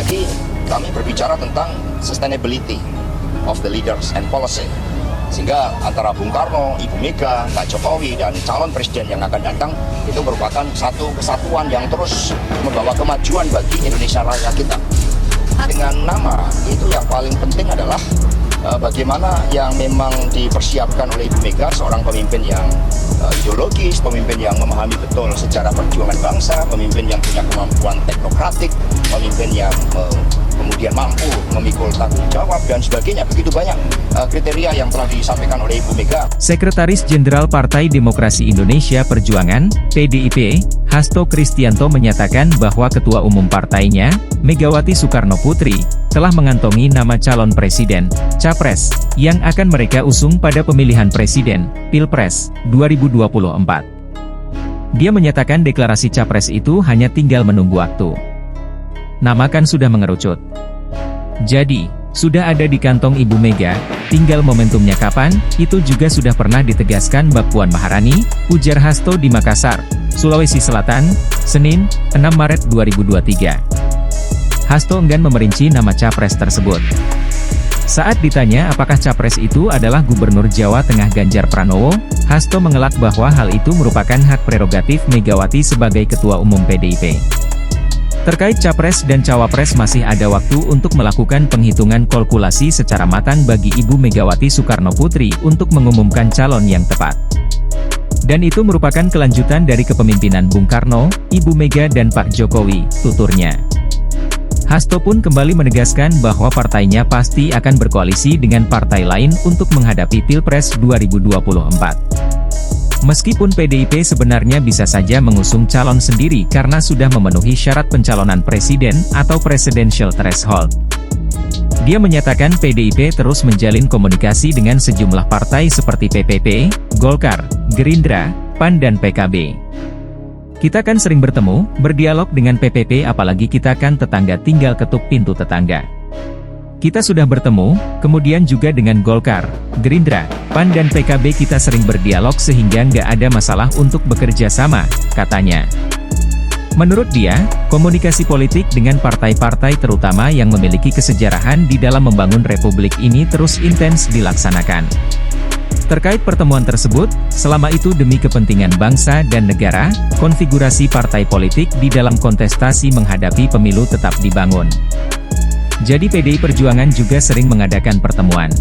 lagi kami berbicara tentang sustainability of the leaders and policy. Sehingga antara Bung Karno, Ibu Mega, Pak Jokowi, dan calon presiden yang akan datang itu merupakan satu kesatuan yang terus membawa kemajuan bagi Indonesia Raya kita. Dengan nama, itu yang paling penting adalah bagaimana yang memang dipersiapkan oleh Ibu Mega, seorang pemimpin yang ideologis, pemimpin yang memahami betul sejarah perjuangan bangsa, pemimpin yang punya kemampuan teknokratik, pemimpin yang kemudian mampu memikul tanggung jawab dan sebagainya. Begitu banyak kriteria yang telah disampaikan oleh Ibu Mega. Sekretaris Jenderal Partai Demokrasi Indonesia Perjuangan, PDIP, Hasto Kristianto menyatakan bahwa Ketua Umum partainya, Megawati Soekarnoputri, telah mengantongi nama calon presiden, Capres, yang akan mereka usung pada pemilihan presiden, Pilpres, 2024. Dia menyatakan deklarasi Capres itu hanya tinggal menunggu waktu. Nama kan sudah mengerucut. Jadi, sudah ada di kantong Ibu Mega, tinggal momentumnya kapan, itu juga sudah pernah ditegaskan Mbak Puan Maharani, ujar Hasto di Makassar, Sulawesi Selatan, Senin, 6 Maret 2023. Hasto enggan memerinci nama Capres tersebut. Saat ditanya apakah Capres itu adalah Gubernur Jawa Tengah Ganjar Pranowo, Hasto mengelak bahwa hal itu merupakan hak prerogatif Megawati sebagai Ketua Umum PDIP. Terkait Capres dan Cawapres masih ada waktu untuk melakukan penghitungan kalkulasi secara matang bagi Ibu Megawati Soekarnoputri untuk mengumumkan calon yang tepat. Dan itu merupakan kelanjutan dari kepemimpinan Bung Karno, Ibu Mega dan Pak Jokowi, tuturnya. Hasto pun kembali menegaskan bahwa partainya pasti akan berkoalisi dengan partai lain untuk menghadapi Pilpres 2024. Meskipun PDIP sebenarnya bisa saja mengusung calon sendiri karena sudah memenuhi syarat pencalonan presiden atau presidential threshold. Dia menyatakan PDIP terus menjalin komunikasi dengan sejumlah partai seperti PPP, Golkar, Gerindra, PAN dan PKB. Kita kan sering bertemu, berdialog dengan PPP apalagi kita kan tetangga tinggal ketuk pintu tetangga. Kita sudah bertemu, kemudian juga dengan Golkar, Gerindra, PAN dan PKB kita sering berdialog sehingga nggak ada masalah untuk bekerja sama, katanya. Menurut dia, komunikasi politik dengan partai-partai terutama yang memiliki kesejarahan di dalam membangun republik ini terus intens dilaksanakan. Terkait pertemuan tersebut, selama itu demi kepentingan bangsa dan negara, konfigurasi partai politik di dalam kontestasi menghadapi pemilu tetap dibangun. Jadi PDI Perjuangan juga sering mengadakan pertemuan.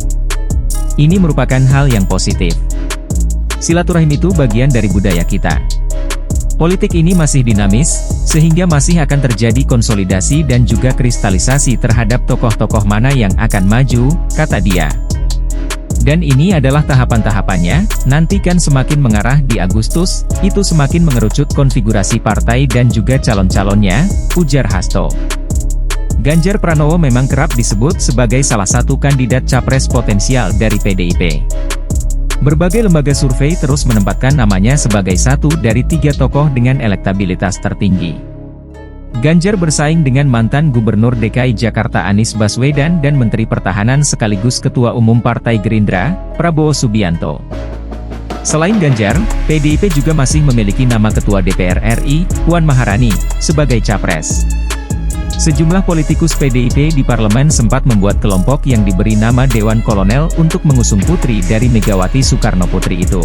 Ini merupakan hal yang positif. Silaturahim itu bagian dari budaya kita. Politik ini masih dinamis, sehingga masih akan terjadi konsolidasi dan juga kristalisasi terhadap tokoh-tokoh mana yang akan maju, kata dia. Dan ini adalah tahapan-tahapannya, nanti kan semakin mengarah di Agustus, itu semakin mengerucut konfigurasi partai dan juga calon-calonnya, ujar Hasto. Ganjar Pranowo memang kerap disebut sebagai salah satu kandidat capres potensial dari PDIP. Berbagai lembaga survei terus menempatkan namanya sebagai satu dari 3 tokoh dengan elektabilitas tertinggi. Ganjar bersaing dengan mantan Gubernur DKI Jakarta Anies Baswedan dan Menteri Pertahanan sekaligus Ketua Umum Partai Gerindra, Prabowo Subianto. Selain Ganjar, PDIP juga masih memiliki nama Ketua DPR RI, Puan Maharani, sebagai capres. Sejumlah politikus PDIP di parlemen sempat membuat kelompok yang diberi nama Dewan Kolonel untuk mengusung putri dari Megawati Soekarnoputri itu.